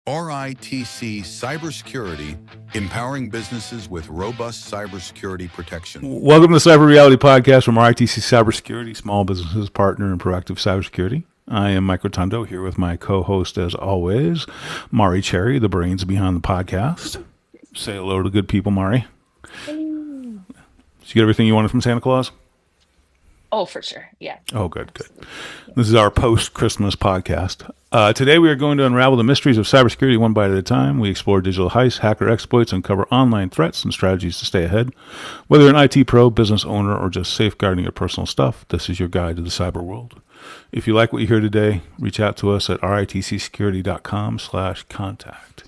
RITC Cybersecurity, empowering businesses with robust cybersecurity protection. Welcome to the Cyber Reality Podcast from RITC Cybersecurity, small businesses partner in proactive cybersecurity. I am Mike Rotundo here with my co-host, as always, Mari Cherry, the brains behind the podcast. Say hello to good people, Mari. Hello. Did you get everything you wanted from Santa Claus? Oh, for sure. Yeah. Oh, good. This is our post-Christmas podcast. Today we are going to unravel the mysteries of cybersecurity one bite at a time. We explore digital heists, hacker exploits, and cover online threats and strategies to stay ahead. Whether you're an IT pro, business owner, or just safeguarding your personal stuff, this is your guide to the cyber world. If you like what you hear today, reach out to us at ritcsecurity.com/contact.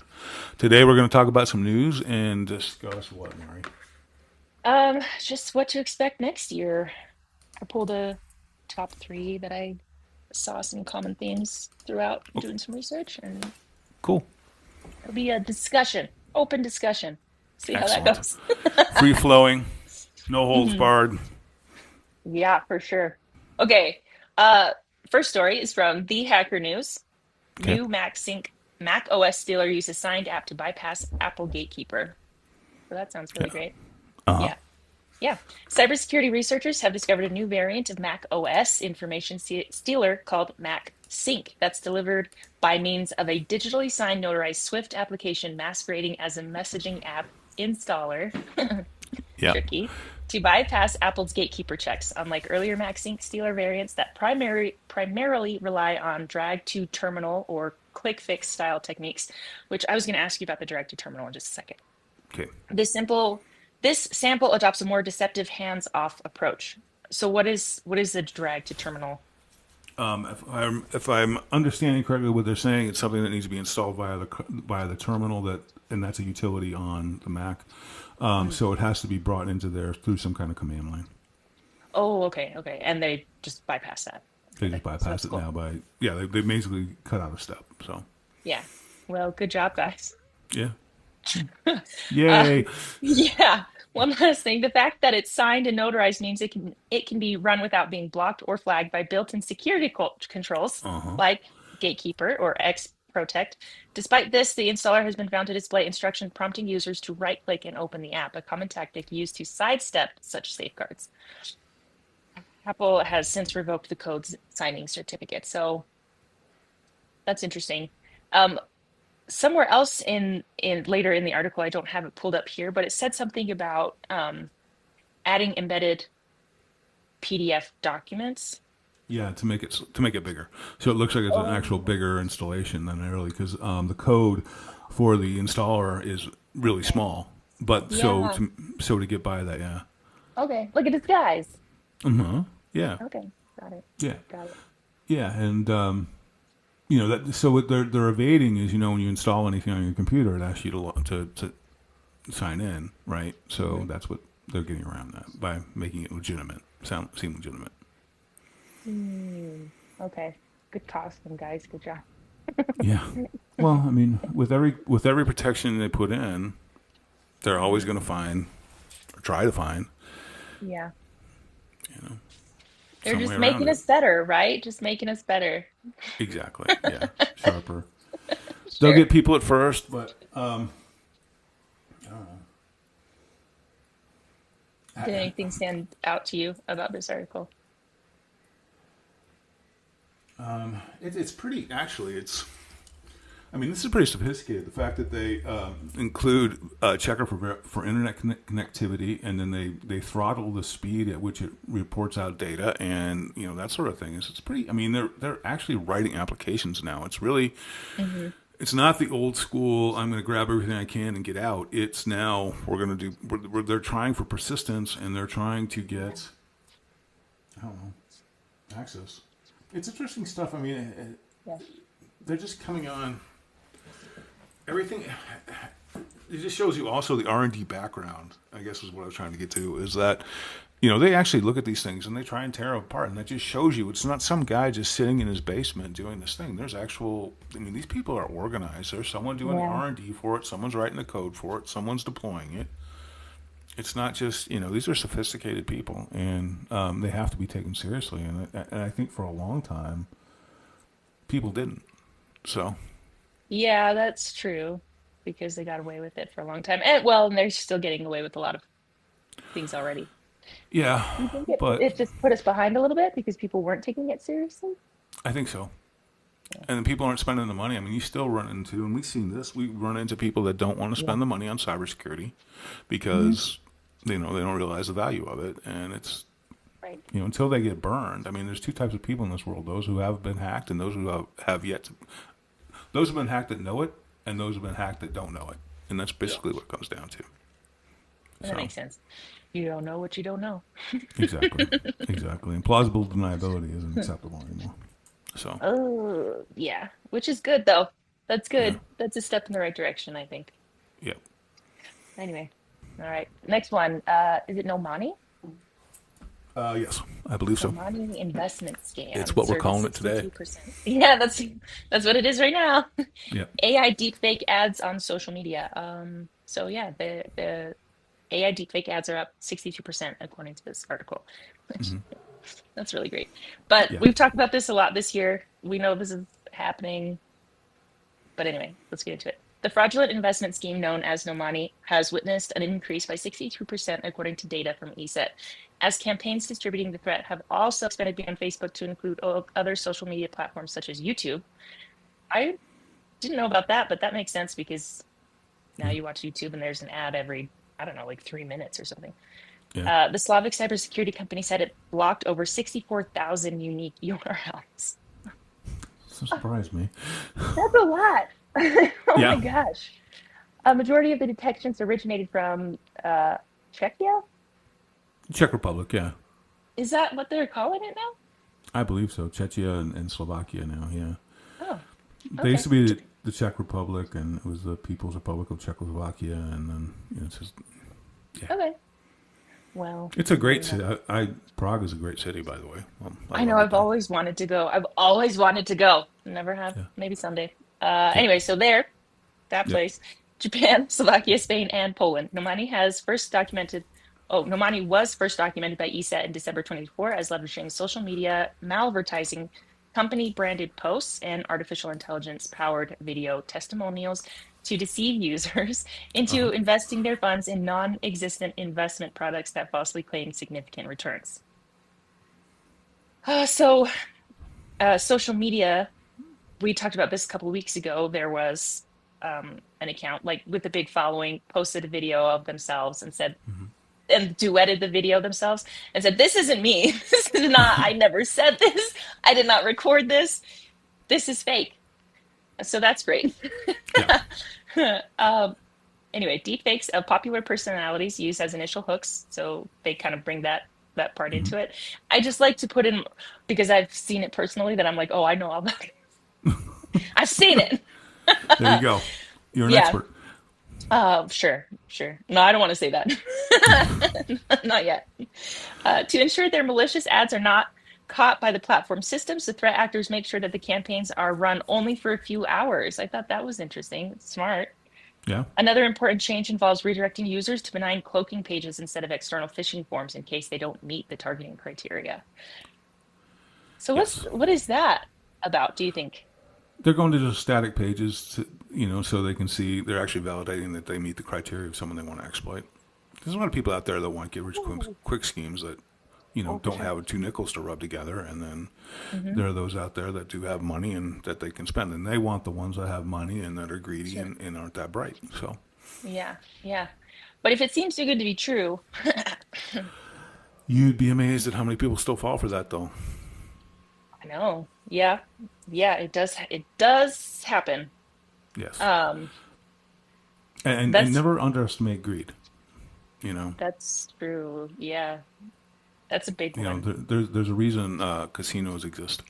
Today we're going to talk about some news and discuss what, Mari? Just what to expect next year. I pulled a top 3 that I saw some common themes throughout doing some research, and Cool. it'll be a discussion, open discussion. See how that Excellent. goes. Free-flowing, no holds barred. Yeah, for sure. Okay. First story is from The Hacker News. Okay. New MacSync macOS stealer uses signed app to bypass Apple Gatekeeper. So that sounds really great. Uh-huh. Yeah. Cybersecurity researchers have discovered a new variant of macOS information stealer called MacSync that's delivered by means of a digitally signed notarized Swift application masquerading as a messaging app installer. Yeah. Tricky. To bypass Apple's Gatekeeper checks, unlike earlier MacSync stealer variants that primarily rely on drag to terminal or quick fix style techniques, which I was going to ask you about the drag to terminal in just a second. Okay. This sample adopts a more deceptive hands-off approach. So what is the drag to terminal? If I'm understanding correctly, what they're saying, it's something that needs to be installed via the terminal and that's a utility on the Mac. So it has to be brought into there through some kind of command line. Oh, okay. And they just bypass that. They just bypass it now they basically cut out a step. So yeah. Well, good job, guys. yeah. Yay. Yeah. One last thing. The fact that it's signed and notarized means it can be run without being blocked or flagged by built-in security controls like Gatekeeper or X-Protect. Despite this, the installer has been found to display instructions prompting users to right-click and open the app, a common tactic used to sidestep such safeguards. Apple has since revoked the code signing certificate, so that's interesting. Somewhere else in later in the article, I don't have it pulled up here, but it said something about adding embedded PDF documents. Yeah, to make it bigger, so it looks like it's an actual bigger installation than really, because the code for the installer is really small. But so to get by that, yeah. Okay, look at this, guys. Yeah. Okay, got it. Yeah. Got it. Yeah, and that. So what they're evading is, when you install anything on your computer, it asks you to sign in, right? So that's what they're getting around that by making it legitimate, seem legitimate. Okay, good costing, guys. Good job. Yeah. Well, I mean, with every protection they put in, they're always going to find or try to find. Yeah. They're just making us better, right? Just making us better. Exactly. Yeah. Sharper. They'll get people at first, but I don't know. Did anything stand out to you about this article? It's pretty. Actually, this is pretty sophisticated. The fact that they include a checker for internet connectivity, and then they throttle the speed at which it reports out data, and that sort of thing. It's pretty. I mean, they're actually writing applications now. It's really. It's not the old school, I'm going to grab everything I can and get out. It's now they're trying for persistence, and they're trying to get, access. It's interesting stuff. I mean, they're just coming on. Everything, it just shows you also the R&D background, I guess is what I was trying to get to, is that, they actually look at these things and they try and tear them apart. And that just shows you it's not some guy just sitting in his basement doing this thing. There's these people are organized. There's someone doing the R&D for it. Someone's writing the code for it. Someone's deploying it. It's not just, these are sophisticated people, and they have to be taken seriously. And I think for a long time, people didn't. So Yeah, that's true because they got away with it for a long time. And well, and they're still getting away with a lot of things already. Yeah, Do you think but it just put us behind a little bit because people weren't taking it seriously? I think so. Yeah. And people aren't spending the money. I mean, you still run into, and we've seen this. We run into people that don't want to Yeah. spend the money on cybersecurity Hmm. because they don't realize the value of it, and it's Right. until they get burned. I mean, there's two types of people in this world: those who have been hacked, and those who have yet to. Those who've been hacked that know it, and those who've been hacked that don't know it, and that's Yeah. basically what it comes down to. That So makes sense. You don't know what you don't know. exactly, exactly, and plausible deniability isn't acceptable anymore. So Oh, yeah. Which is good though. That's yeah, good. That's a step in the right direction, I think. yeah, Anyway. All right. Next one. Is it No Money? yes, I believe No so. Money investment It's scam what we're surges calling it today. 62%. Yeah, that's what it is right now. Yeah. AI deepfake ads on social media. So yeah, the AI deepfake ads are up 62% according to this article. That's really great. But Yeah. we've talked about this a lot this year. We know this is happening. But anyway, let's get into it. The fraudulent investment scheme known as Nomani has witnessed an increase by 62% according to data from ESET, as campaigns distributing the threat have also expanded beyond Facebook to include other social media platforms such as YouTube. I didn't know about that, but that makes sense because now Yeah. you watch YouTube and there's an ad every, I don't know, like 3 minutes or something. Yeah. The Slavic cybersecurity company said it blocked over 64,000 unique URLs. So surprised me. That's a lot. Oh my Yeah. gosh. A majority of the detections originated from Czechia. Czech Republic. Yeah. Is that what they're calling it now? I believe so. Czechia and Slovakia now. Yeah. Oh, They used okay. to be the Czech Republic, and it was the People's Republic of Czechoslovakia, and then it's just yeah. Okay. Well, It's a great maybe not. city. Prague is a great city, by the way. I I know love it I've there. always wanted to go. I've always wanted to go. Never have. Yeah. Maybe someday. Yeah. Anyway, so there, that Yep. place, Japan, Slovakia, Spain, and Poland. Nomani was first documented by ESET in December 24 as leveraging social media malvertising, company branded posts, and artificial intelligence powered video testimonials to deceive users Uh huh. into investing their funds in non existent investment products that falsely claim significant returns. Social media, we talked about this a couple of weeks ago. There was an account like with a big following posted a video of themselves and said, and duetted the video themselves and said, "This isn't me. This is not, I never said this. I did not record this. This is fake." So that's great. Yeah. um, anyway, deepfakes of popular personalities used as initial hooks. So they kind of bring that part Hmm. into it. I just like to put in because I've seen it personally that I'm like, oh, I know all that. I've seen it. There you go. You're an Yeah. expert. Sure, sure. No, I don't want to say that. Not yet. To ensure their malicious ads are not caught by the platform systems, the threat actors make sure that the campaigns are run only for a few hours. I thought that was interesting. It's smart. Yeah. Another important change involves redirecting users to benign cloaking pages instead of external phishing forms in case they don't meet the targeting criteria. So Yes. what is that about, do you think? They're going to just static pages, so they can see they're actually validating that they meet the criteria of someone they want to exploit. There's a lot of people out there that want get rich quick schemes that Oh, for don't sure. have two nickels to rub together, and then Hmm. there are those out there that do have money and that they can spend, and they want the ones that have money and that are greedy Sure. and aren't that bright. So Yeah, yeah. But if it seems too good to be true, you'd be amazed at how many people still fall for that, though. I know. Yeah. Yeah, it does happen. Yes, Um, and that's never underestimate greed. You know, that's true. Yeah. That's a big one. there's a reason casinos exist,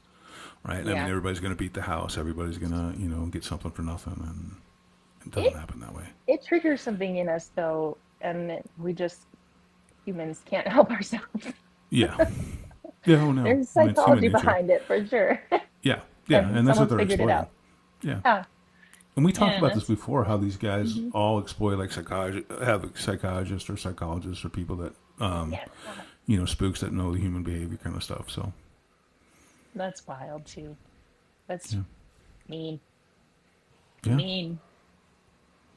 right? I mean, Yeah. everybody's going to beat the house. Everybody's going to get something for nothing, and it doesn't It happen that way. it triggers something in us though, and we just humans can't help ourselves. Yeah, yeah. Oh no, There's I mean it's human psychology nature. behind it for sure. Yeah, yeah, And and that's what someone's they're figured it exploiting. out. Yeah, Yeah. and we talked Yeah, about this that's before. How these guys mhm. all exploit like psychologists or psychologists or people that Yeah. spooks that know the human behavior kind of stuff. So That's wild too. That's yeah, mean. I Yeah. mean,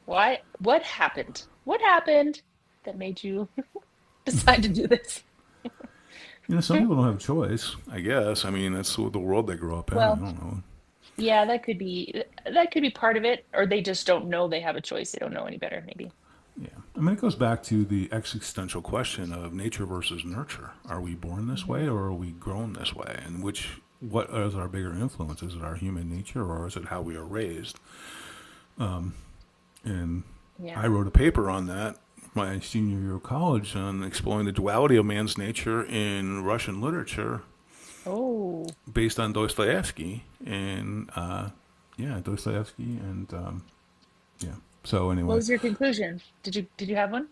why? What happened? What happened that made you decide to do this? Some people don't have a choice, I guess. I mean, that's the world they grew up in. I Well, don't know. yeah, that could be part of it, or they just don't know they have a choice. They don't know any better, maybe. Yeah. I mean, it goes back to the existential question of nature versus nurture. Are we born this Hmm. way or are we grown this way? And what is our bigger influence? Is it our human nature or is it how we are raised? And Yeah. I wrote a paper on that my senior year of college on exploring the duality of man's nature in Russian literature Oh, based on Dostoevsky. And yeah, Dostoevsky. And yeah. So what anyway, was your conclusion? Did you have one?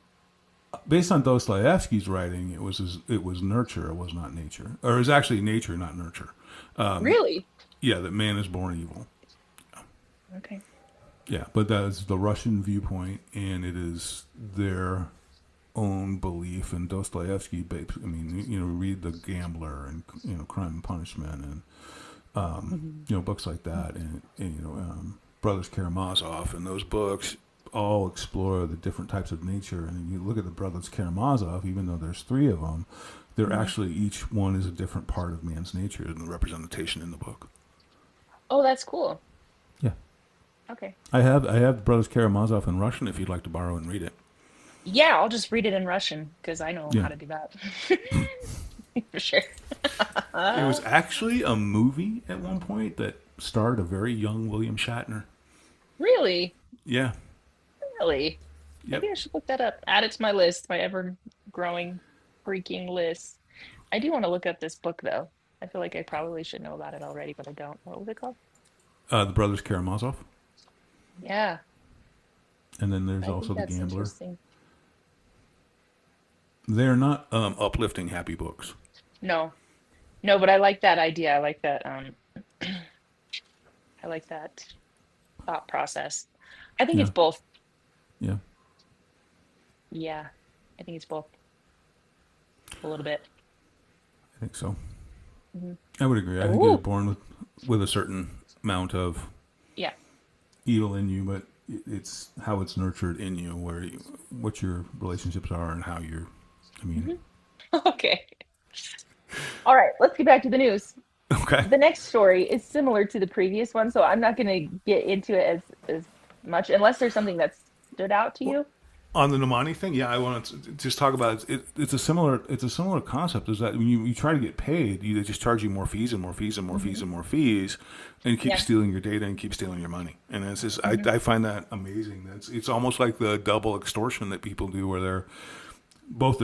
based on Dostoevsky's writing, it was nurture. It was not nature, or it was actually nature, not nurture. Really? Yeah, that man is born evil. Okay. Yeah, but that is the Russian viewpoint, and it is their own belief. And Dostoevsky, I mean, read The Gambler and Crime and Punishment, and Hmm. books like that, and Brothers Karamazov, and those books all explore the different types of nature. And you look at the Brothers Karamazov, even though there's three of them, they're Hmm. actually each one is a different part of man's nature and the representation in the book. Oh, that's cool. Yeah, Okay. I have Brothers Karamazov in Russian if you'd like to borrow and read it. Yeah, I'll just read it in Russian because I know Yeah. how to do that for sure. It was actually a movie at one point that starred a very young William Shatner. Really? Yeah. Really? Yep. Maybe I should look that up. Add it to my list, my ever-growing freaking list. I do want to look up this book though. I feel like I probably should know about it already, but I don't. What was it called? The Brothers Karamazov. Yeah, And then there's I also think The that's Gambler. interesting. They're not uplifting, happy books. No, no, but I like that idea. I like that. I like that thought process. I think Yeah. it's both. Yeah. Yeah, I think it's both a little bit. I think so. Hmm. I would agree. I think you're Ooh, born with a certain amount of yeah. evil in you, but it's how it's nurtured in you, what your relationships are, and how you're. I mean, Hmm. Okay. All right, let's get back to the news. okay. The next story is similar to the previous one, so I'm not going to get into it as much unless there's something that stood out to Well, you. on the Nomani thing, yeah, I want to just talk about it. It's a similar concept. Is that when you try to get paid, they just charge you more fees and more fees and more fees Hmm. and more fees, and you keep Yeah. stealing your data and keep stealing your money. And it's just Hmm. I find that amazing. It's almost like the double extortion that people do, where they're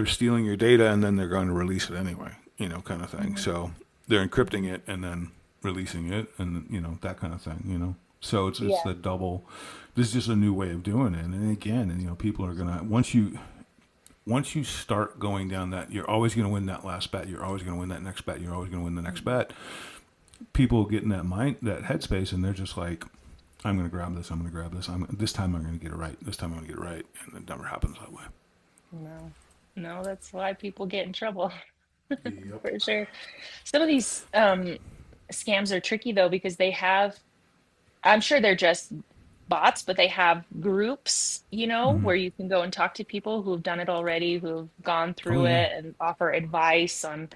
stealing your data and then they're going to release it anyway, kind of thing. Hmm. So they're encrypting it and then releasing it, and that kind of thing. So it's Yeah. the double. This is just a new way of doing it, and again, people are gonna once you start going down that, you're always gonna win that last bet. You're always gonna win that next bet. You're always gonna win the next Hmm. bet. People get in that headspace, and they're just like, I'm gonna grab this. I'm gonna grab this. This time I'm gonna get it right. This time I'm gonna get it right, and it never happens that way. No, no, that's why people get in trouble Yep. for sure. Some of these scams are tricky though because they have, I'm sure they're just bots, but they have groups, where you can go and talk to people who have done it already, who have gone Oh through yeah. it and offer advice on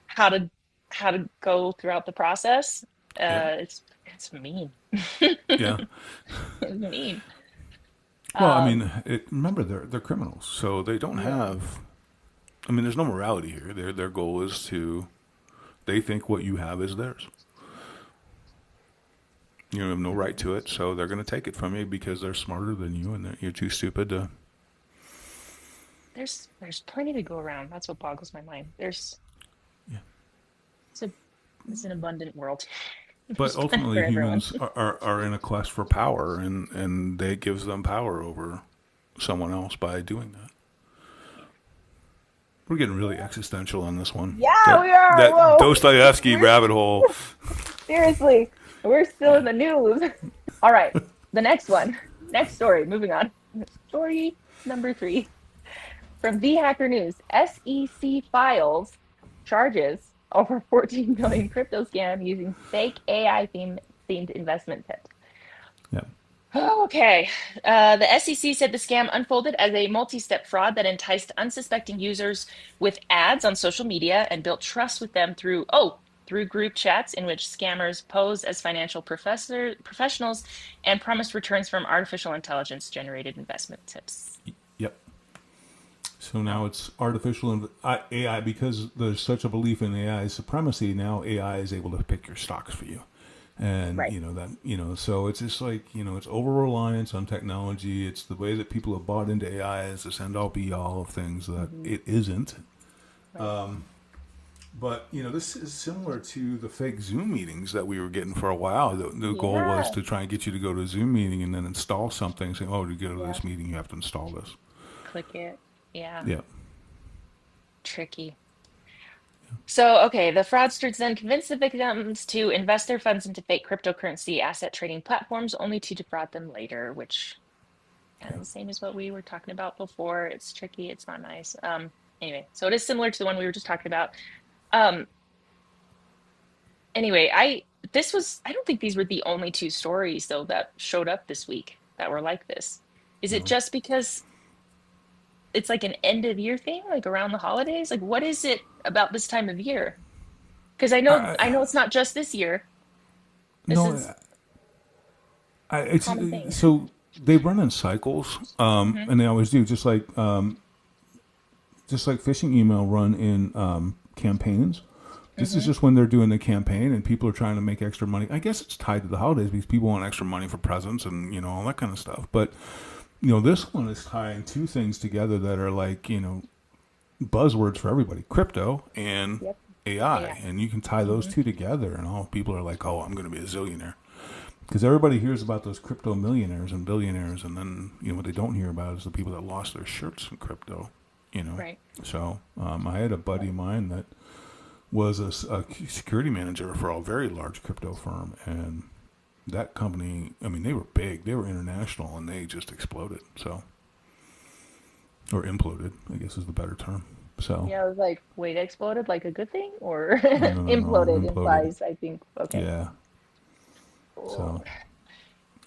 how to how to go throughout the process. Yep. It's mean. Yeah. It's mean. Well, I Um, mean, remember they're criminals, so they don't yeah. have. I mean, there's no morality here. Their goal is to. They think what you have is theirs. You have no right to it, so they're going to take it from you because they're smarter than you, and you're too stupid to. There's plenty to go around. That's what boggles my mind. Yeah. It's a it's an abundant world. But There's plenty for ultimately, everyone. humans are in a quest for power, and they gives them power over someone else by doing that. We're getting really existential on this one. Yeah, That we are. that Whoa. Dostoevsky We're rabbit hole. seriously, we're still in the news. All right, the next one. Next story. Moving on. Story number 3 from The Hacker News. SEC files charges over 14 million crypto scam using fake AI themed investment tips. Yeah. Okay. The SEC said the scam unfolded as a multi-step fraud that enticed unsuspecting users with ads on social media and built trust with them through group chats in which scammers pose as financial professionals and promised returns from artificial intelligence generated investment tips. Yep. So now Oh, it's AI because there's such a belief in AI supremacy. Now AI is able to pick your stocks for you, and right. so it's just like it's over reliance on technology. It's the way that people have bought into AI as this end all be all of things that Hmm. it isn't. Right. But this is similar to the fake Zoom meetings that we were getting for a while. The goal was Yeah. to try and get you to go to a Zoom meeting and then install something, saying, "Oh, to go to Yeah. this meeting, you have to install this." Click it. Yeah. Yeah. Tricky. So, okay, the fraudsters then convinced the victims to invest their funds into fake cryptocurrency asset trading platforms only to defraud them later, which kind of the same as what we were talking about before. It's tricky, it's not nice. Anyway, so it is similar to the one we were just talking about. Um, anyway, I don't think these were the only two stories though that showed up this week that were like this. Is it No. just because it's like an end of year thing, like around the holidays? Like what is it about this time of year? Because I know it's not just this year. This No, is a it's common thing. so they run in cycles, Hmm. and they always do, just like phishing email run in campaigns. This is Hmm. just when they're doing the campaign and people are trying to make extra money. I guess it's tied to the holidays because people want extra money for presents and all that kind of stuff. But this one is tying two things together that are like buzzwords for everybody: crypto and Yep. AI, Yeah. and you can tie those Hmm. two together, and all people are like, "Oh, I'm going to be a zillionaire." Because everybody hears about those crypto millionaires and billionaires, and then what they don't hear about is the people that lost their shirts in crypto. You know, Right. so I had a buddy of mine that was a security manager for a very large crypto firm, and that company, I mean, they were big, they were international, and they just exploded. So, or imploded, I guess is the better term. So, Yeah, I was like, wait, exploded like a good thing or no, imploded imploded. implies, I think, okay. Yeah. Oh, So,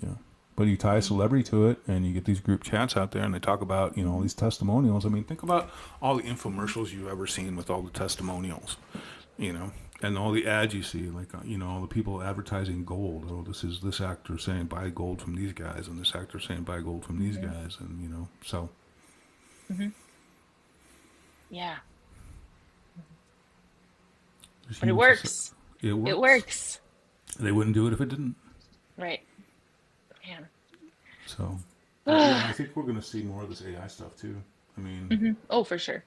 yeah. But you tie a celebrity to it, and you get these group chats out there, and they talk about all mhm. these testimonials. I mean, think about all the infomercials you've ever seen with all the testimonials, you know, and all the ads you see, like all the people advertising gold. Oh, this actor saying buy gold from these guys, and this actor saying buy gold from these Mhm. guys, and so Mhm. Yeah, just but it use this. works. It It works. works. They wouldn't do it if it didn't. Right. Man. So, but yeah, I think we're going to see more of this AI stuff too. I mean, Oh, for sure.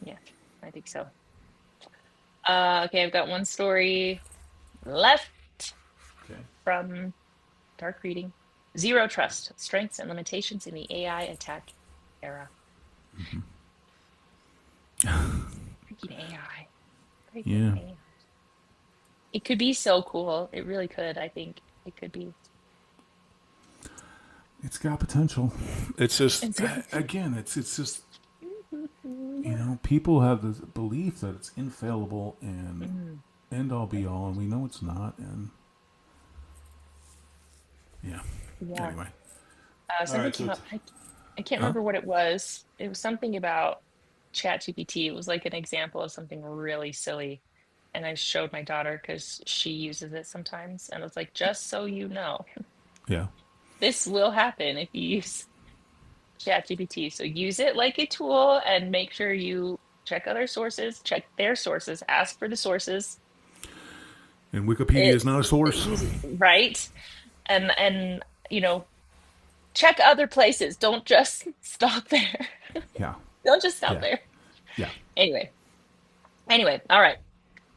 Yeah, I think so. Okay, I've got one story left okay. from Dark Reading. Zero Trust, Strengths and Limitations in the AI Attack Era. Freaking AI. Freaking Yeah, AI. It could be so cool. It really could, I think. It could be. it's got potential. It's just It's good. again, it's just people have this belief that it's infallible and Mm, end all be all, and we know it's not. And yeah, yeah. anyway, all Something right. So came it's up. I can't huh? remember what it was. It was something about ChatGPT. It was like an example of something really silly. And I showed my daughter because she uses it sometimes. And I was like, just so you know, Yeah, this will happen if you use ChatGPT. So use it like a tool and make sure you check other sources, check their sources, ask for the sources. and Wikipedia It, is not a source. use it right. And you know, check other places. Don't just stop there. Yeah, Don't just stop yeah, there. yeah. Anyway, all right.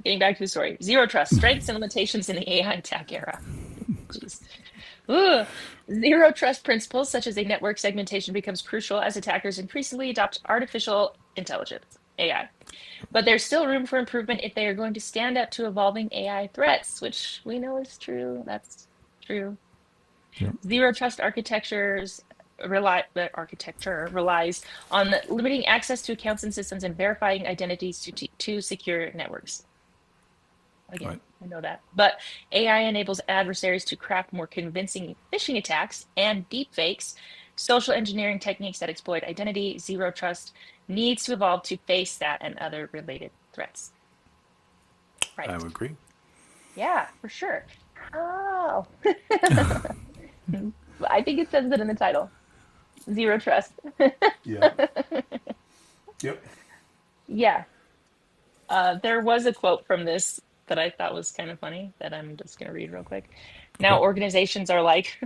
Getting back to the story. Zero trust, strengths and limitations in the AI attack era. Jeez. Ooh. Zero trust principles, such as a network segmentation, becomes crucial as attackers increasingly adopt artificial intelligence, AI. But there's still room for improvement if they are going to stand up to evolving AI threats, which we know is true. That's true. Yep. Zero trust architecture relies on limiting access to accounts and systems and verifying identities to secure networks. Again, Right. I know that. But AI enables adversaries to craft more convincing phishing attacks and deepfakes. Social engineering techniques that exploit identity, zero trust needs to evolve to face that and other related threats. I Right. would agree. Yeah, for sure. Oh, I think it says it in the title. Zero trust. Yeah. Yep. Yeah. There was a quote from this that I thought was kind of funny that I'm just going to read real quick. Now, Okay. organizations are like,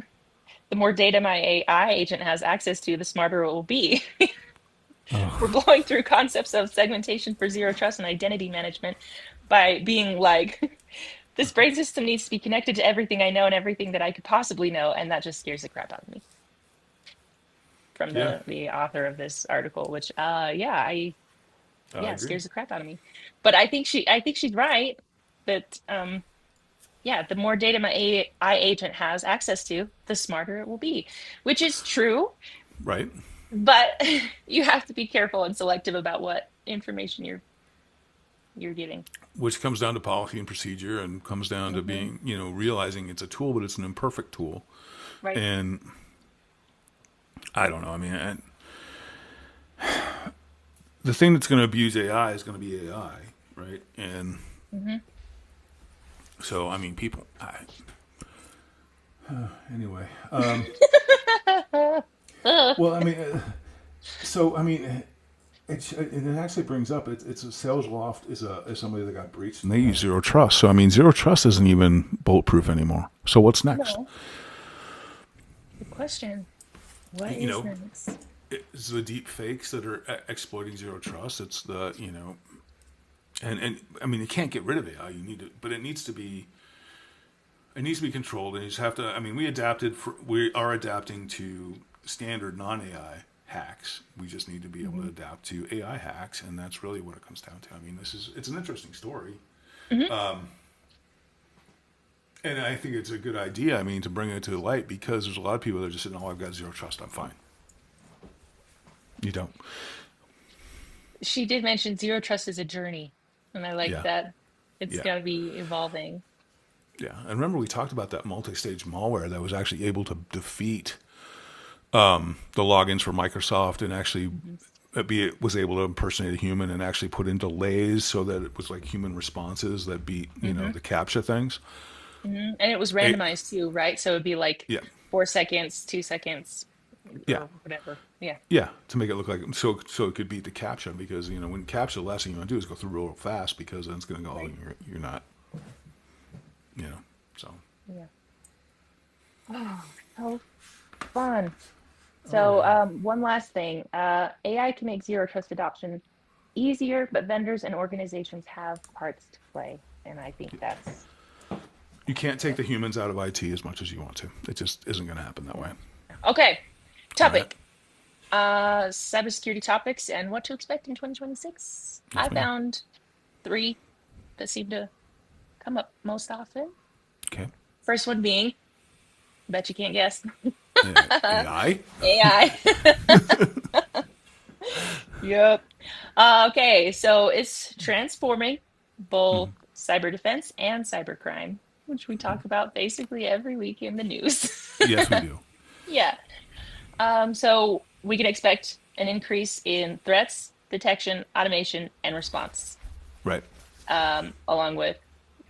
the more data my AI agent has access to, the smarter it will be. We're Oh, blowing through concepts of segmentation for zero trust and identity management by being like, this brain system needs to be connected to everything I know and everything that I could possibly know. And that just scares the crap out of me from Yeah. the author of this article, which, I yeah, agree. scares the crap out of me. But I think she's right that, yeah, the more data my AI agent has access to, the smarter it will be, which is true. Right. But you have to be careful and selective about what information you're getting. Which comes down to policy and procedure and comes down to Hmm. being, realizing it's a tool, but it's an imperfect tool. Right. And I don't know. I mean, the thing that's going to abuse AI is going to be AI, right? And Hmm. so, I mean, anyway. Uh, Well, I mean, so I mean, it actually brings up it's a sales loft is somebody that got breached they use zero trust. So, I mean, zero trust isn't even bulletproof anymore. So, what's next? no. Good question. What You is know, next? it's the deep fakes that are exploiting zero trust. It's and I mean, you can't get rid of AI. You need to, but it needs to be controlled, and you just have to. I mean, we are adapting to standard non AI hacks. We just need to be able to Hmm. adapt to AI hacks, and that's really what it comes down to. I mean, it's an interesting story, Hmm. and I think it's a good idea. I mean, to bring it to light because there's a lot of people that are just saying, "Oh, I've got zero trust. I'm fine." You don't. She did mention zero trust is a journey, and I like Yeah. that. It's Yeah. got to be evolving. Yeah. And remember, we talked about that multi-stage malware that was actually able to defeat the logins for Microsoft and actually Hmm. it was able to impersonate a human and actually put in delays so that it was like human responses that beat Hmm. the CAPTCHA things. Hmm. And it was It, randomized too, right? So it'd be like yeah, 4 seconds, 2 seconds, yeah, or whatever. Yeah. yeah, to make it look like so it could beat the CAPTCHA because when CAPTCHA, the last thing you want to do is go through real fast because then it's going to go, oh, Right. you're not, you know, so Yeah. Oh, so fun. oh So, yeah, one last thing. AI can make zero trust adoption easier, but vendors and organizations have parts to play. And I think that's you can't take the humans out of IT as much as you want to. It just isn't going to happen that way. okay. All right, Topic. Cybersecurity topics and what to expect in 2026. I yes, ma'am. found three that seem to come up most often. Okay, First one being, bet you can't guess, AI. AI. Yep. Okay, so it's transforming both cyber defense and cybercrime, which we talk about basically every week in the news. Yes, we do. Yeah. So we can expect an increase in threats, detection, automation, and response, Right. along with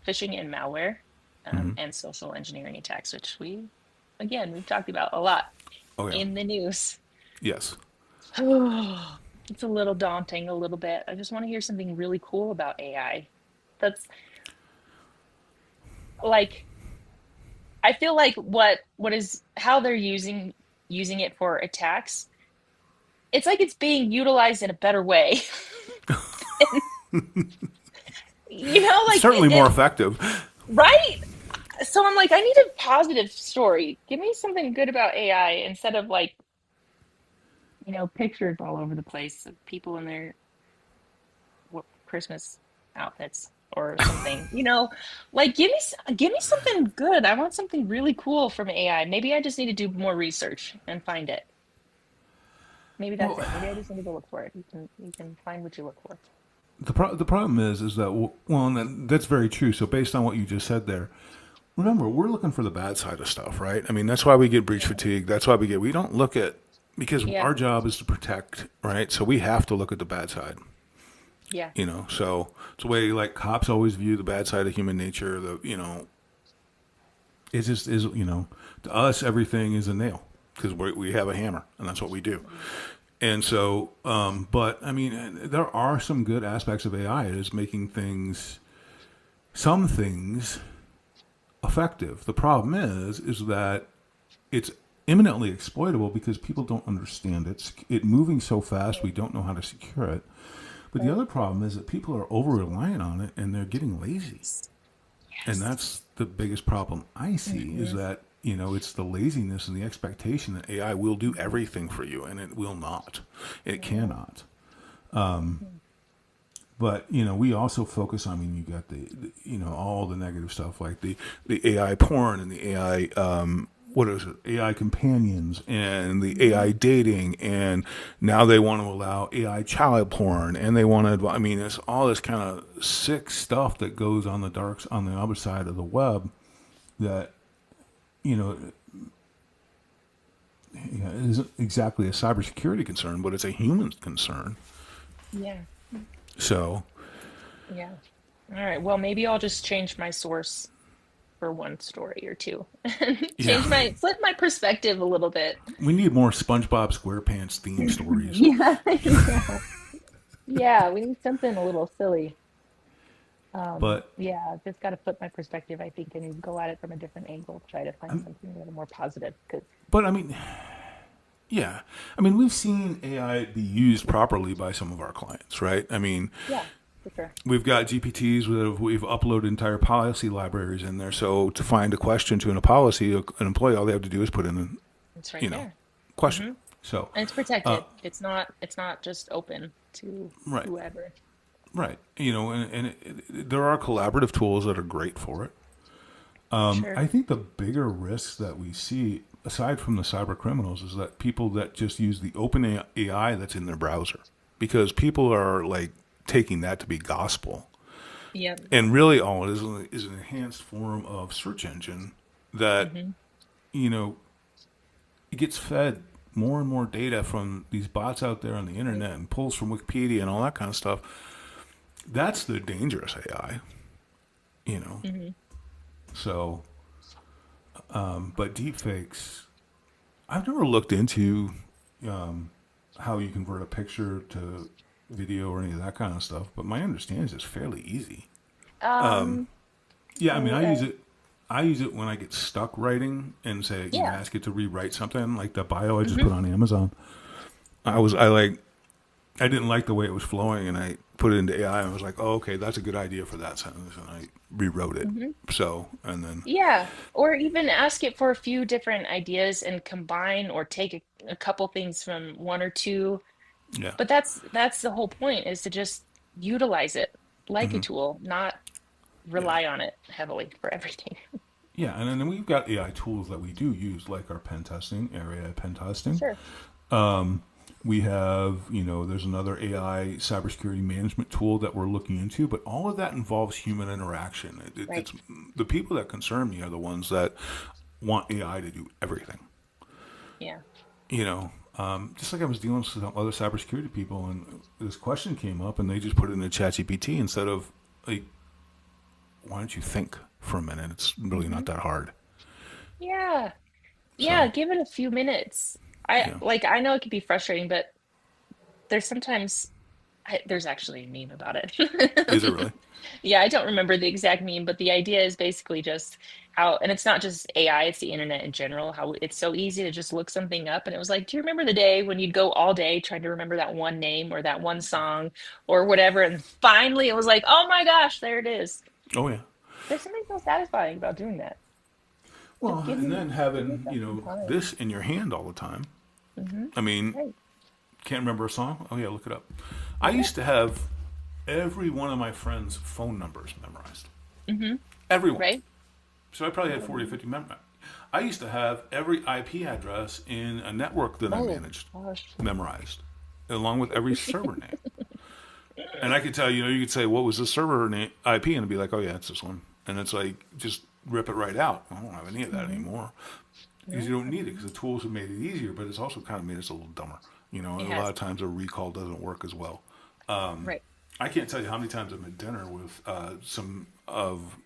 phishing and malware, and social engineering attacks, which we've talked about a lot Oh yeah. in the news. Yes. It's a little daunting, a little bit. I just want to hear something really cool about AI. That's like, I feel like what is how they're using it for attacks. It's like it's being utilized in a better way. Like Certainly more effective. right? So I'm like, I need a positive story. Give me something good about AI instead of like, pictures all over the place of people in their Christmas outfits or something. Like give me something good. I want something really cool from AI. Maybe I just need to do more research and find it. Maybe that's Well, it. Maybe I just need to go look for it. You can find what you look for. The problem is that, well, and that's very true. So based on what you just said there, remember, we're looking for the bad side of stuff, right? I mean, that's why we get breach fatigue. That's why we don't look at, because Yeah. our job is to protect, right? So we have to look at the bad side, Yeah. So it's the way like cops always view the bad side of human nature. It's just, to us, everything is a nail because we have a hammer and that's what we do. And so, but I mean, there are some good aspects of AI. It is making some things effective. The problem is that it's imminently exploitable because people don't understand it. It moving so fast, we don't know how to secure it. But the other problem is that people are over reliant on it and they're getting lazy. And that's the biggest problem I see is that, it's the laziness and the expectation that AI will do everything for you, and it will not. It cannot. But, we also focus on, I mean, you got the all the negative stuff like the AI porn and the AI, AI companions and the AI dating. And now they want to allow AI child porn and they want to, I mean, it's all this kind of sick stuff that goes on on the other side of the web that, it isn't exactly a cybersecurity concern, but it's a human concern. Yeah. So, Yeah. All right. Well, maybe I'll just change my source for one story or two. Flip my perspective a little bit. we need more SpongeBob SquarePants theme stories. Yeah. Yeah. Yeah, we need something a little silly. But Yeah, I've just got to flip my perspective, I think, and go at it from a different angle, try to find something a little more positive. I mean, yeah, I mean, we've seen AI be used properly by some of our clients, right? I mean, Yeah, for sure. we've got GPTs we've uploaded entire policy libraries in there. So to find a question to a policy, an employee, all they have to do is put in It's right there. question. So And it's protected. It's not just open to Right. whoever. right, there are collaborative tools that are great for it. Sure. I think the bigger risks that we see, aside from the cyber criminals, is that people that just use the open AI that's in their browser, because people are like taking that to be gospel, Yep. and really all it is an enhanced form of search engine that it gets fed more and more data from these bots out there on the internet and pulls from Wikipedia and all that kind of stuff. That's the dangerous AI, So, but deepfakes, I've never looked into how you convert a picture to video or any of that kind of stuff. But my understanding is it's fairly easy. Yeah, I mean, I use it when I get stuck writing and say, ask it to rewrite something like the bio I just put on Amazon. I didn't like the way it was flowing, and I put it into AI and was like, oh, okay, that's a good idea for that sentence, and I rewrote it. So, and then Yeah, or even ask it for a few different ideas and combine or take a couple things from one or two. yeah, But that's the whole point, is to just utilize it like a tool, not rely on it heavily for everything. yeah, and then we've got AI tools that we do use, like our pen testing, area pen testing. Sure. We have, there's another AI cybersecurity management tool that we're looking into, but all of that involves human interaction. Right. It's the people that concern me are the ones that want AI to do everything. Yeah. Just like I was dealing with some other cybersecurity people, and this question came up, and they just put it in a ChatGPT instead of like, why don't you think for a minute? It's really not that hard. Yeah. Yeah, So, give it a few minutes. yeah. I know it can be frustrating, but there's sometimes there's actually a meme about it. Is it really? Yeah, I don't remember the exact meme, but the idea is basically just how, and it's not just AI, it's the internet in general, how it's so easy to just look something up. And it was like, do you remember the day when you'd go all day trying to remember that one name or that one song or whatever? And finally it was like, oh my gosh, there it is. Oh, yeah. There's something so satisfying about doing that. Well, Just give and me then give me having, some time. this in your hand all the time. I mean, Right. can't remember a song? Oh, yeah, look it up. I used to have every one of my friends' phone numbers memorized. Everyone. Right? So I probably had 40 or 50 memorized. I used to have every IP address in a network that I Oh, managed gosh. memorized, along with every server name. And I could tell you could say, what was the server name, IP, and it'd be like, oh yeah, it's this one, and it's like just rip it right out. I don't have any of that anymore because you don't need it because the tools have made it easier, but it's also kind of made us a little dumber. And a lot of times a recall doesn't work as well. Right. I can't tell you how many times I'm at dinner with some of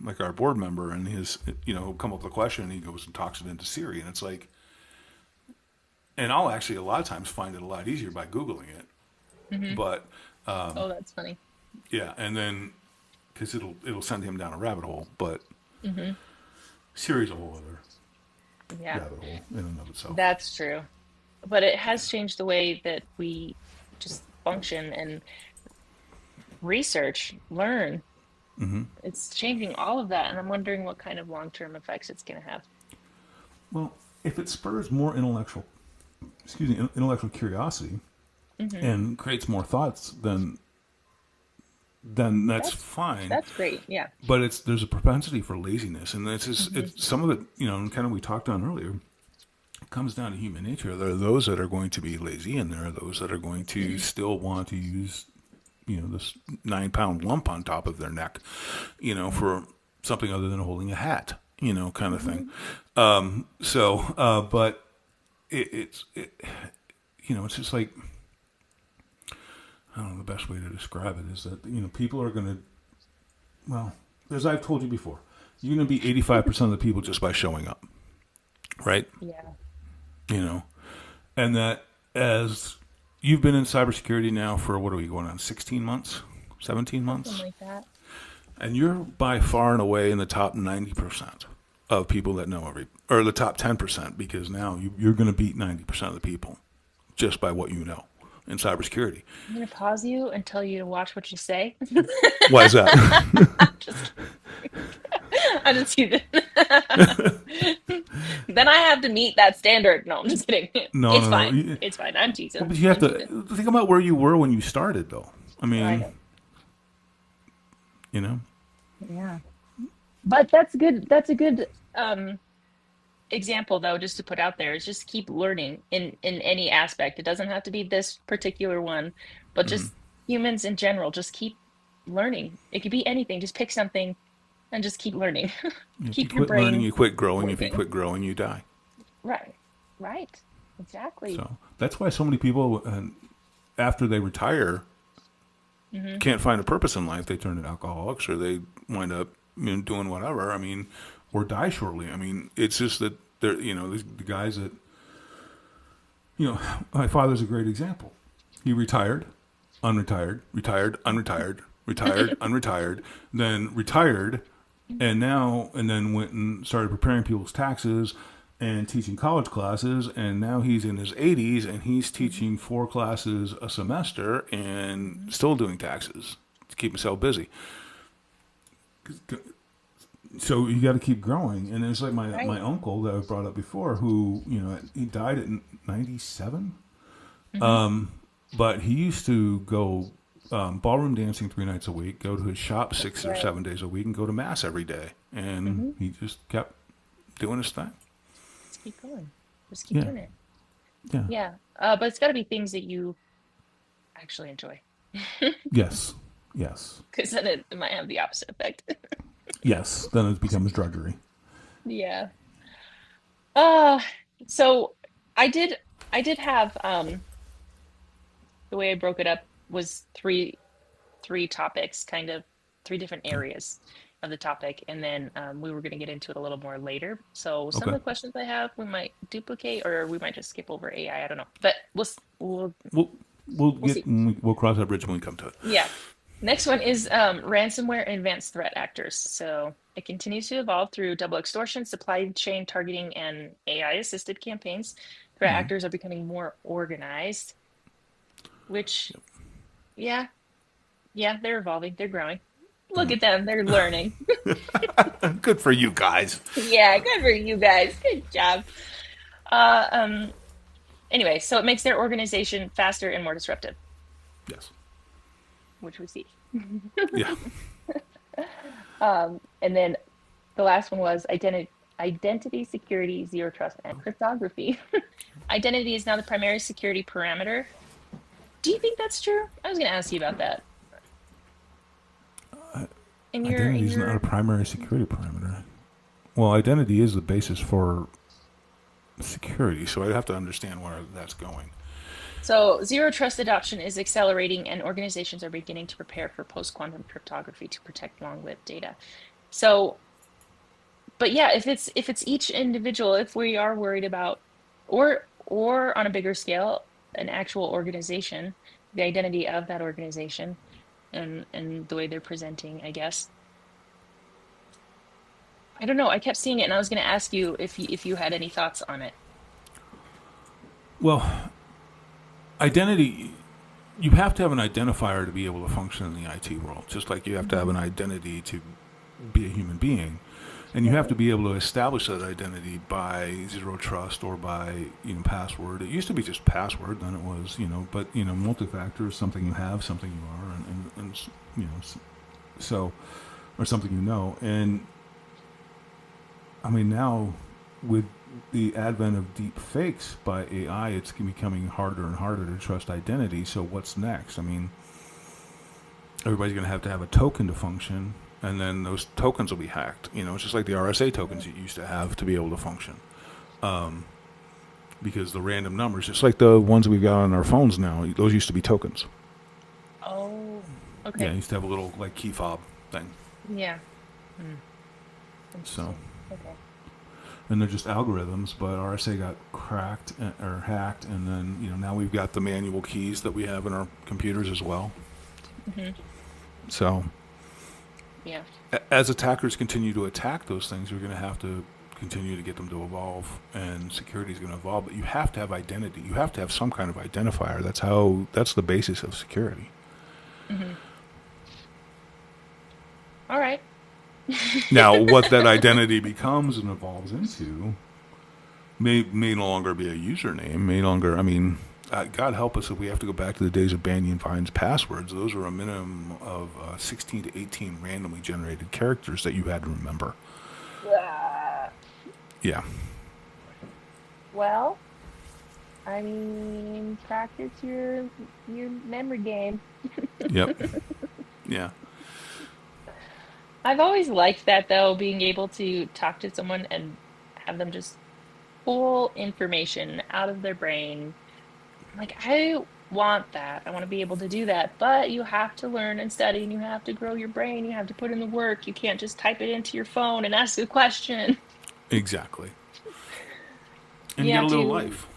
like our board member, and his come up with a question, and he goes and talks it into Siri, and it's like, and I'll actually a lot of times find it a lot easier by Googling it, but Oh, that's funny. yeah, and then because it'll send him down a rabbit hole, but Siri's a whole other Yeah, rabbit hole in and of itself. that's true. But it has changed the way that we just function and research, learn. It's changing all of that, and I'm wondering what kind of long-term effects it's going to have. Well, if it spurs more intellectual curiosity and creates more thoughts, then that's fine. That's great. Yeah. But there's a propensity for laziness, and it's some of it, and kind of we talked on earlier. It comes down to human nature. There are those that are going to be lazy, and there are those that are going to still want to use, this 9-pound lump on top of their neck, for something other than holding a hat, kind of thing. But it's just like, I don't know, the best way to describe it is that, people are going to, well, as I've told you before, you're going to be 85% of the people just by showing up, right? Yeah. And that as you've been in cybersecurity now for, what are we going on, 16 months, 17 months? Something like that. And you're by far and away in the top 90% of people that know or the top 10%, because now you're going to beat 90% of the people just by what you know in cybersecurity. I'm going to pause you and tell you to watch what you say. Why is that? I just see that. Then I have to meet that standard. No, I'm just kidding. No, It's no, fine. no. It's fine. I'm teasing. But you have I'm to teasing. think about where you were when you started, though. I mean, I know. Yeah. But that's good. That's a good example, though, just to put out there, is just keep learning in any aspect. It doesn't have to be this particular one, but just humans in general, just keep learning. It could be anything. Just pick something and just keep learning. if Keep you your quit learning, brain you quit growing. If you working. quit growing, you die. Right. Right. Exactly. So that's why so many people, after they retire, can't find a purpose in life. They turn into alcoholics, or they wind up doing whatever. I mean, or die shortly. I mean, it's just that they're the guys that my father's a great example. He retired, unretired, retired, unretired, retired, unretired, then retired, and then went and started preparing people's taxes and teaching college classes, and now he's in his 80s and he's teaching 4 classes a semester and still doing taxes to keep himself busy. So you got to keep growing, and it's like my uncle that I brought up before, who he died at 97, but he used to go ballroom dancing 3 nights a week, go to his shop 6 or 7 days a week, and go to mass every day, and he just kept doing his thing. Just keep going. Just keep doing it. Yeah. Yeah. But it's got to be things that you actually enjoy, Yes. because then it might have the opposite effect. Yes. Then it becomes drudgery. Yeah. So I did have the way I broke it up was three topics, kind of 3 different areas of the topic, and then we were going to get into it a little more later. So some of the questions I have we might duplicate, or we might just skip over AI. I don't know, but we'll see. We'll cross that bridge when we come to it. Yeah. Next one is ransomware and advanced threat actors. So it continues to evolve through double extortion, supply chain targeting, and AI-assisted campaigns. Threat actors are becoming more organized, which, yeah, they're evolving. They're growing. Look at them. They're learning. Good for you guys. Yeah, good for you guys. Good job. Anyway, so it makes their organization faster and more disruptive, Yes. which we see. Yeah. And then the last one was identity security, zero trust, and cryptography. Identity is now the primary security parameter Do you think that's true? I was going to ask you about that. Identity is not a primary security parameter. Well, identity is the basis for security, so I'd have to understand where that's going. So zero trust adoption is accelerating, and organizations are beginning to prepare for post-quantum cryptography to protect long-lived data. So, but yeah, if it's each individual, if we are worried about, or on a bigger scale, an actual organization, the identity of that organization, and the way they're presenting, I guess. I don't know. I kept seeing it, and I was going to ask you if you had any thoughts on it. Well, identity, you have to have an identifier to be able to function in the IT world, just like you have to have an identity to be a human being. And you have to be able to establish that identity by zero trust or by, password. It used to be just password, then it was, but, multi-factor is something you have, something you are, and so, or something you know. And, I mean, now, with the advent of deep fakes by AI, it's becoming harder and harder to trust identity. So what's next? I mean, everybody's going to have a token to function, and then those tokens will be hacked. It's just like the RSA tokens you used to have to be able to function. Because the random numbers, just like the ones we've got on our phones now, those used to be tokens. Oh, okay. Yeah, I used to have a little key fob thing. Yeah. So. Okay. And they're just algorithms, but RSA got cracked or hacked, and then now we've got the manual keys that we have in our computers as well. Mm-hmm. So, yeah, as attackers continue to attack those things, we're going to have to continue to get them to evolve, and security is going to evolve. But you have to have identity. You have to have some kind of identifier. That's the basis of security. Mm-hmm. All right. Now, what that identity becomes and evolves into may no longer be a username, may longer, God help us if we have to go back to the days of Banyan Vine's passwords. Those were a minimum of 16 to 18 randomly generated characters that you had to remember. Yeah. Well, practice your memory game. Yep. Yeah. I've always liked that, though, being able to talk to someone and have them just pull information out of their brain. I want that. I want to be able to do that. But you have to learn and study, and you have to grow your brain. You have to put in the work. You can't just type it into your phone and ask a question. Exactly. And you got to live a life.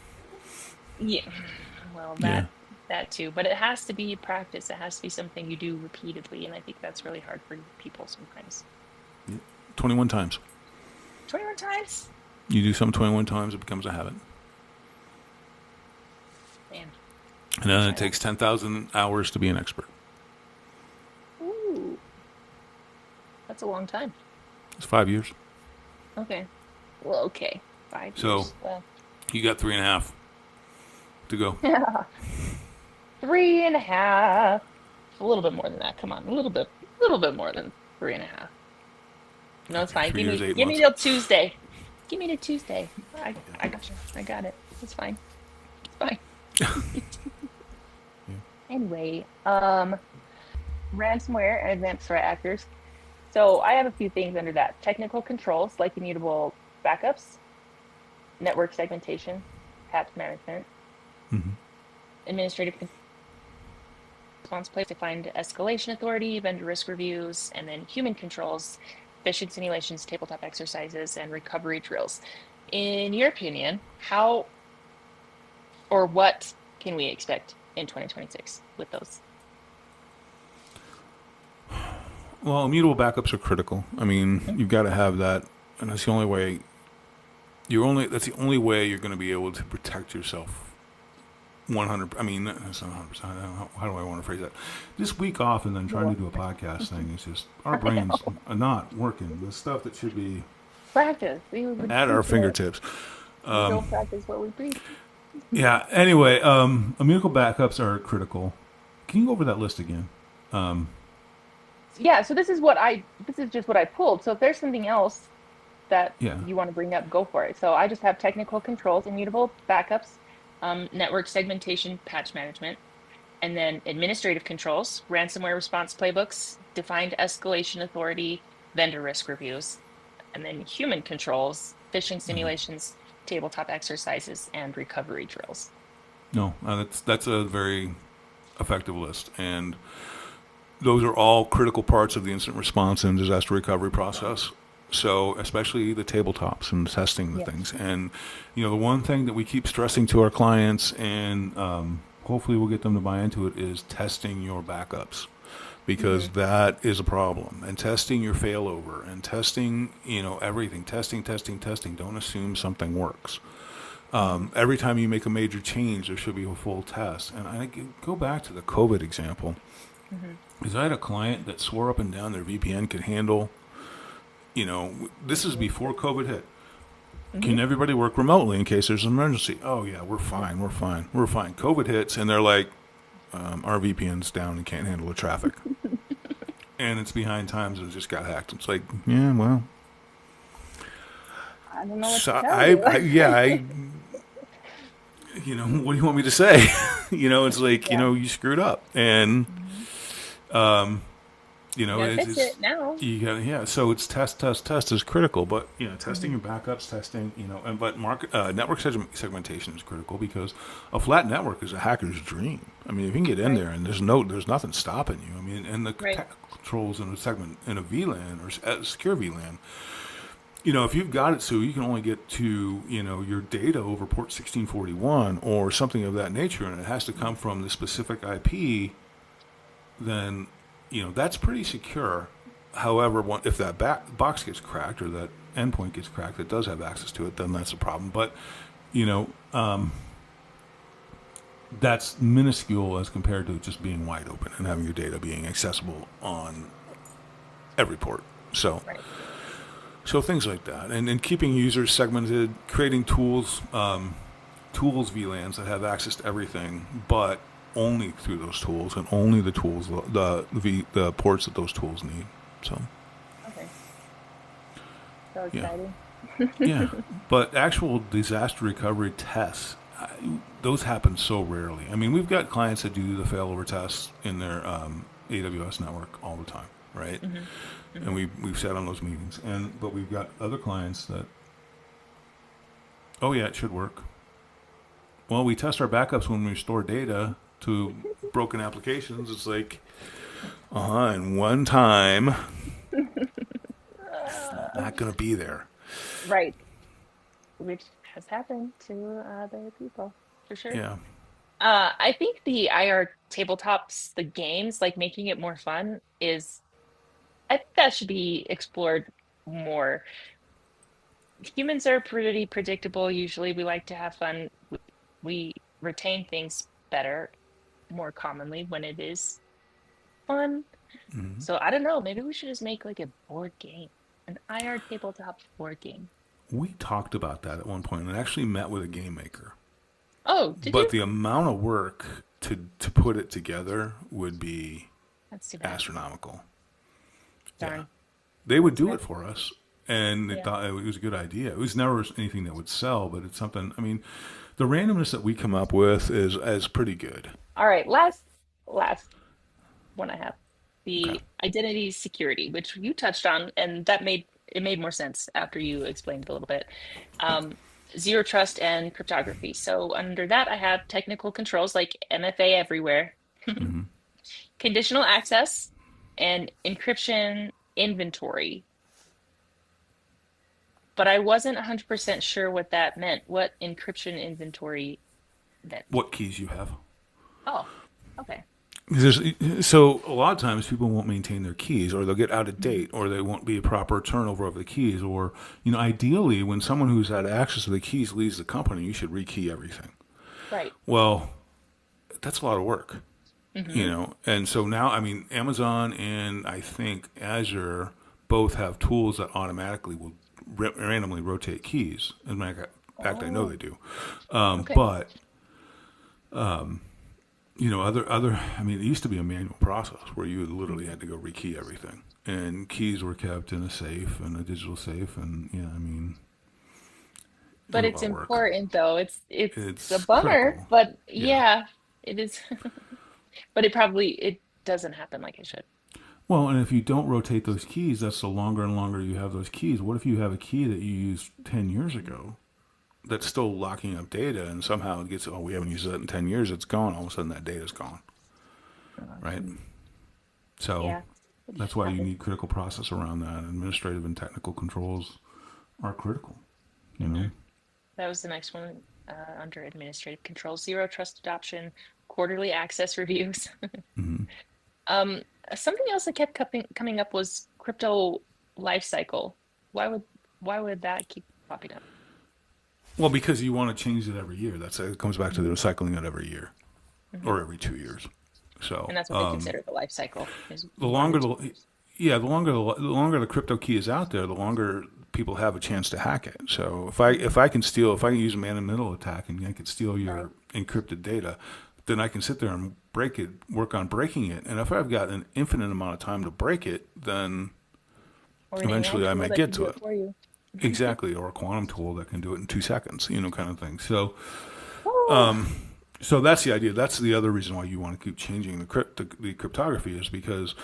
Yeah. Well, that too. But it has to be practice. It has to be something you do repeatedly. And I think that's really hard for people sometimes. 21 times. 21 times? You do something 21 times, it becomes a habit. Man. And then it takes 10,000 hours to be an expert. Ooh. That's a long time. It's 5 years. Okay. Well, okay. 5 years. So, you got 3.5 to go. Yeah. 3.5. A little bit more than that. Come on. A little bit more than 3.5. No, it's fine. Give me till Tuesday. Give me to Tuesday. I got you. I got it. It's fine. It's fine. Yeah. Anyway, ransomware and advanced threat actors. So I have a few things under that. Technical controls like immutable backups, network segmentation, patch management, administrative responsibility to find escalation authority, vendor risk reviews, and then human controls, phishing simulations, tabletop exercises, and recovery drills. In your opinion, how or what can we expect in 2026 with those? Well, immutable backups are critical. You've got to have that, and that's the only way. That's the only way you're going to be able to protect yourself. 100. That's not 100%. How do I want to phrase that? This week off and then trying to do a podcast thing is just our brains are not working. The stuff that should be practice at our fingertips. Don't practice what we preach. Yeah. Anyway, immutable backups are critical. Can you go over that list again? Yeah. So this is just what I pulled. So if there's something else that you want to bring up, go for it. So I just have technical controls, immutable backups, network segmentation, patch management, And then administrative controls, ransomware response playbooks, defined escalation authority, vendor risk reviews. And then human controls, phishing simulations, tabletop exercises, and recovery drills. No, that's a very effective list, and those are all critical parts of the incident response and disaster recovery process. So, especially the tabletops and testing the Yeah. things. And, the one thing that we keep stressing to our clients, and hopefully we'll get them to buy into it, is testing your backups. Because that is a problem. And testing your failover and testing, everything. Testing, testing, testing. Don't assume something works. Every time you make a major change, there should be a full test. And I go back to the COVID example. Because I had a client that swore up and down their VPN could handle, this is before COVID hit. Can everybody work remotely in case there's an emergency? Oh, yeah, we're fine. COVID hits, and they're like, our VPN's down and can't handle the traffic. And it's behind times and it just got hacked. It's like, yeah, well. I don't know what So to tell you. what do you want me to say? It's like, Yeah. you screwed up. And, You gotta fix it now. You got yeah. So it's test is critical, but testing your backups, testing but network segmentation is critical because a flat network is a hacker's dream. I mean, if you can get in there and there's nothing stopping you. I mean, and the Right. controls in a segment in a VLAN or a secure VLAN. If you've got it so you can only get to your data over port 1641 or something of that nature, and it has to come from the specific IP, then that's pretty secure. However, if that box gets cracked or that endpoint gets cracked that does have access to it, then that's a problem. But, that's minuscule as compared to just being wide open and having your data being accessible on every port. So, Right. so things like that. And keeping users segmented, creating tools VLANs that have access to everything, but only through those tools and only the tools, the ports that those tools need. So, Okay. So Yeah. exciting. yeah. But actual disaster recovery tests, those happen so rarely. I mean, we've got clients that do the failover tests in their AWS network all the time, right? And we've sat on those meetings. But we've got other clients that, oh yeah, it should work. Well, we test our backups when we store data to broken applications. It's like, and one time, it's not going to be there. Right. Which has happened to other people, for sure. Yeah. I think the IR tabletops, the games, like making it more fun I think that should be explored more. Humans are pretty predictable. Usually we like to have fun. We retain things better, more commonly when it is fun. So I don't know. Maybe we should just make like a board game, an IR tabletop board game. We talked about that at one point and actually met with a game maker. Oh, did But you? the amount of work to put it together would be That's too bad. astronomical. Darn. They would do it for us, and they Yeah. thought it was a good idea. It was never anything that would sell, but it's something. I mean, the randomness that we come up with is pretty good. All right, last one I have. Okay. The identity security, which you touched on, and that made more sense after you explained it a little bit. Zero trust and cryptography. So under that, I have technical controls like MFA everywhere, conditional access, and encryption inventory. But I wasn't 100% sure what that meant, what encryption inventory meant. What keys you have? Oh, okay. So a lot of times people won't maintain their keys, or they'll get out of date, or they won't be a proper turnover of the keys, or ideally, when someone who's had access to the keys leaves the company, you should rekey everything. Right. Well, that's a lot of work, and so now, I mean, Amazon and I think Azure both have tools that automatically will randomly rotate keys. As a matter of fact, I know they do, Okay. but. I mean, it used to be a manual process where you literally had to go rekey everything, and keys were kept in a safe, and a digital safe, and I mean, it But was a it's lot of work. important though. It's It's a bummer, critical. but Yeah. yeah, it is. But it doesn't happen like it should. Well, and if you don't rotate those keys, that's the longer and longer you have those keys. What if you have a key that you used 10 years ago that's still locking up data, and somehow it gets, oh, we haven't used that in 10 years, it's gone. All of a sudden that data's gone, right? So Yeah. that's why you need critical process around that. Administrative and technical controls are critical, you know? That was the next one under administrative controls: zero trust adoption, quarterly access reviews. Something else that kept coming up was crypto life cycle. Why would that keep popping up? Well, because you want to change it every year. It comes back to the recycling it every year or every 2 years. So, And that's what they consider the life cycle. Is the longer the longer the crypto key is out there, the longer people have a chance to hack it. So if I can use a man-in-the-middle attack and I can steal your encrypted data, then I can sit there and work on breaking it. And if I've got an infinite amount of time to break it, then or an eventually AI I tool might that get can to do it. for you. Exactly, or a quantum tool that can do it in 2 seconds, kind of thing. So, so that's the idea. That's the other reason why you want to keep changing the cryptography is because,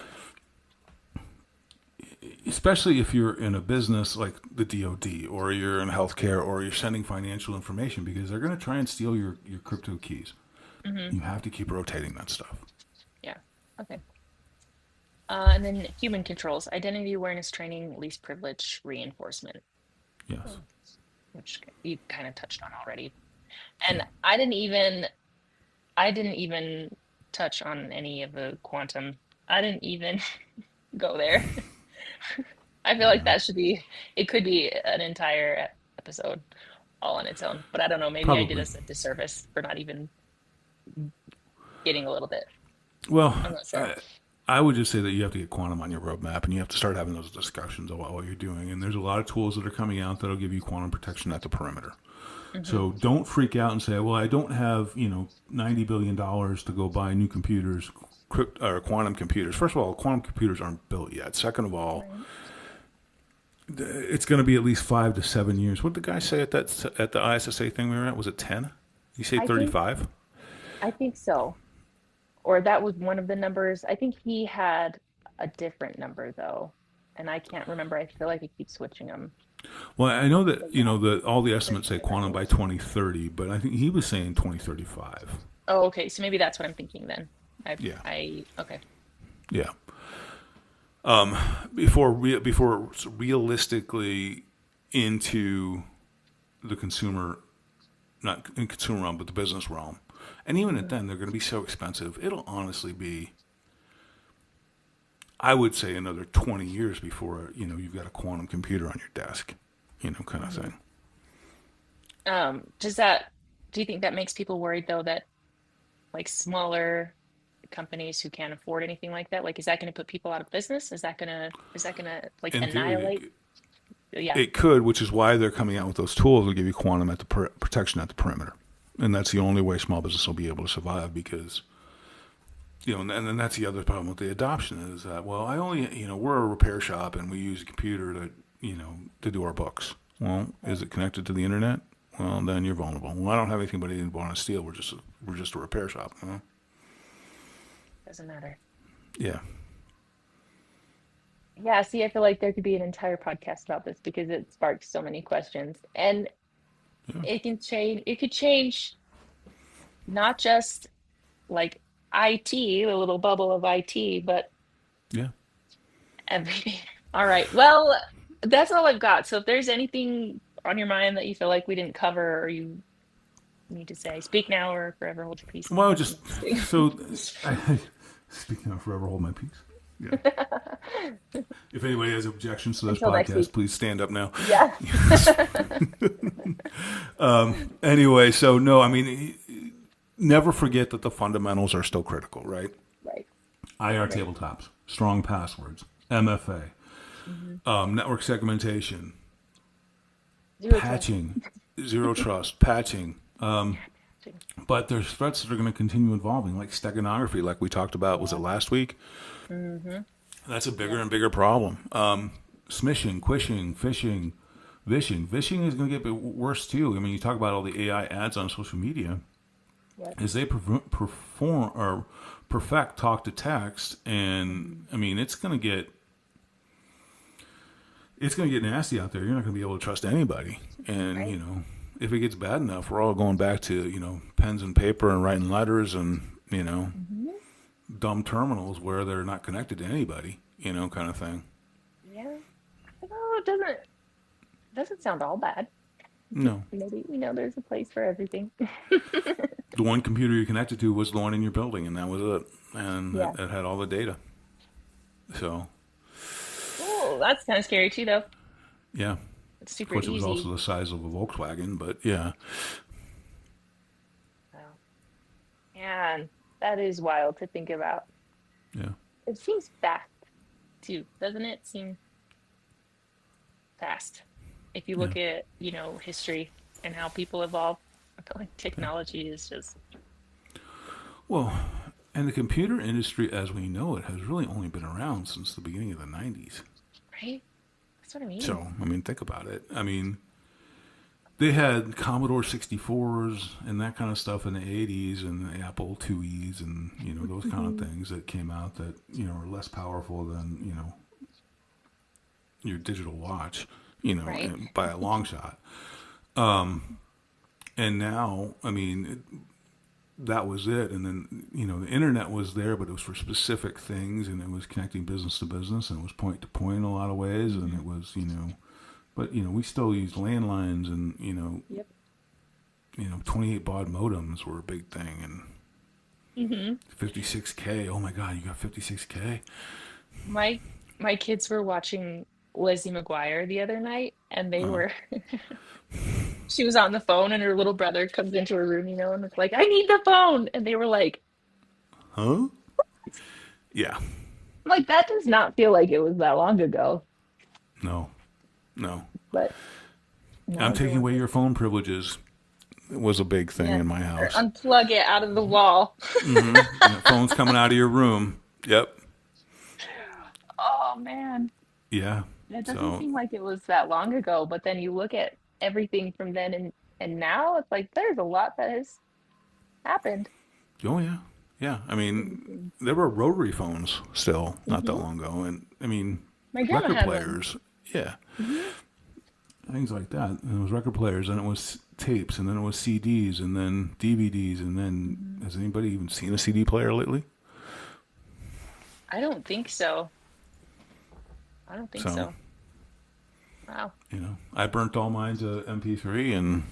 especially if you're in a business like the DoD or you're in healthcare or you're sending financial information, because they're going to try and steal your crypto keys. You have to keep rotating that stuff. Yeah. Okay. And then human controls: identity awareness training, least privilege reinforcement, Yes. which you kind of touched on already. And I didn't even touch on any of the quantum. I didn't even go there. I feel like it could be an entire episode all on its own, but I don't know, maybe I did Probably. us a disservice for not even getting a little bit. Well, I'm not sure. I would just say that you have to get quantum on your roadmap, and you have to start having those discussions about what you're doing. And there's a lot of tools that are coming out that'll give you quantum protection at the perimeter. So don't freak out and say, "Well, I don't have $90 billion to go buy new computers, or quantum computers." First of all, quantum computers aren't built yet. Second of all, it's going to be at least 5 to 7 years. What did the guy say at the ISSA thing we were at? Was it 10? You say 35? I think so. Or that was one of the numbers. I think he had a different number though, and I can't remember. I feel like he keeps switching them. Well, I know that all the estimates say quantum by 2030, but I think he was saying 2035. Oh, okay. So maybe that's what I'm thinking then. Okay. Yeah. Before it's realistically into the consumer, not in consumer realm, but the business realm. And even at then, they're going to be so expensive. It'll honestly be, I would say, another 20 years before you've got a quantum computer on your desk, kind of thing. Do you think that makes people worried though, that like smaller companies who can't afford anything like that, like is that going to put people out of business? Is that going to like In annihilate? theory, Yeah. it could, which is why they're coming out with those tools to give you quantum at the protection at the perimeter. And that's the only way small business will be able to survive because, and then that's the other problem with the adoption is that, well, I only, we're a repair shop and we use a computer to do our books. Well, is it connected to the internet? Well, then you're vulnerable. Well, I don't have anything but I didn't want to steal. We're just a repair shop. Doesn't matter. Yeah. Yeah. See, I feel like there could be an entire podcast about this because it sparks so many questions, and it can change. It could change not just like IT, the little bubble of IT, but Yeah. everything. All right. Well, that's all I've got. So if there's anything on your mind that you feel like we didn't cover or you need to say, speak now or forever hold your peace. Well, speaking of forever hold my peace. Yeah. If anybody has objections to this Until next podcast, week. please stand up now. Yeah. Anyway, so no, I mean, never forget that the fundamentals are still critical, right? Right. IR tabletops, strong passwords, MFA, network segmentation, patching, zero trust, patching. But there's threats that are going to continue evolving, like steganography, like we talked about. Was it last week? Mm-hmm. That's a bigger and bigger problem. Smishing, quishing, phishing, vishing. Vishing is going to get worse too. I mean, you talk about all the AI ads on social media. Yep. is they perform or perfect talk to text, and I mean it's going to get nasty out there. You're not going to be able to trust anybody, and Right. you know, if it gets bad enough, we're all going back to, you know, pens and paper and writing letters and, you know, dumb terminals where they're not connected to anybody, you know, kind of thing. Yeah. Oh, it doesn't sound all bad. No. Maybe, there's a place for everything. The one computer you connected to was the one in your building, and that was it. And Yeah. it had all the data. So, Oh, that's kind of scary too, though. yeah. It's Of super course, it was easy. also the size of a Volkswagen, but yeah. Wow. Man, that is wild to think about. Yeah. It seems fast too, doesn't it? Seem fast. If you look at, history and how people evolve, I feel like technology is just Well, and the computer industry as we know it has really only been around since the beginning of the 90s. right. That's what I mean. So, I mean, think about it. I mean, they had Commodore 64s and that kind of stuff in the 80s and the Apple IIes and, you know, those kind of things that came out that, you know, are less powerful than, you know, your digital watch, you know, Right. by a long shot. And now, I mean, that was it. And then, you know, the internet was there, but it was for specific things, and it was connecting business to business, and it was point to point in a lot of ways. And it was, you know, but, you know, we still used landlines, and, Yep. 28 baud modems were a big thing. And 56K. Oh my God, you got 56K? My kids were watching Lizzie McGuire the other night, and they were she was on the phone, and her little brother comes into her room, and it's like, I need the phone. And they were Huh? Yeah. like, that does not feel like it was that long ago. No. No. But now I'm taking everyone away your phone privileges. It was a big thing yeah. in my Or house. unplug it out of the wall. And the phone's coming out of your room. Yep. Oh man. Yeah. It doesn't So, seem like it was that long ago, but then you look at everything from then and now, it's like there's a lot that has happened. oh yeah. Yeah. I mean, there were rotary phones still not that long ago. And I mean, My grandma record had one. players. Yeah. Things like that. And it was record players, and it was tapes, and then it was CDs, and then DVDs, and then has anybody even seen a CD player lately? I don't think so. I don't think So- so. Wow. You know, I burnt all mine to MP3 and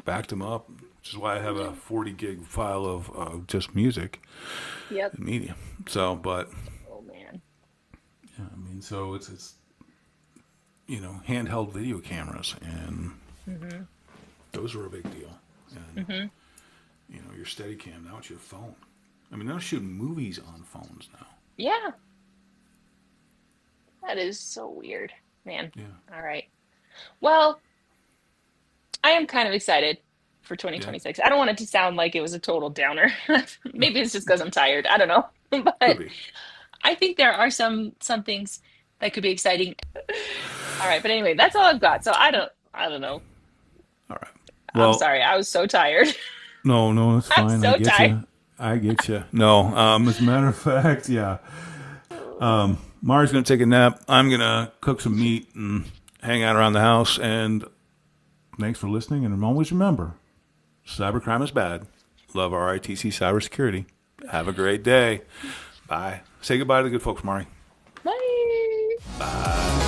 backed them up, which is why I have a 40 gig file of just music Yep. and media. So, but Oh man. yeah, I mean, so it's you know, handheld video cameras, and those were a big deal. And you know, your Steadicam, now it's your phone. I mean, they're shooting movies on phones now. Yeah. That is so weird, man. Yeah. All right. Well, I am kind of excited for 2026. I don't want it to sound like it was a total downer. Maybe it's just because I'm tired. I don't know. Could But be. I think there are some things that could be exciting. All right, but anyway, that's all I've got. So I don't know. All right. I'm sorry. I was so tired. No, it's I'm fine. so I get tired. you. I get you. No, as a matter of fact, yeah. Mari's going to take a nap. I'm going to cook some meat and hang out around the house. And thanks for listening. And always remember, cybercrime is bad. Love RITC Cybersecurity. Have a great day. Bye. Say goodbye to the good folks, Mari. Bye. Bye.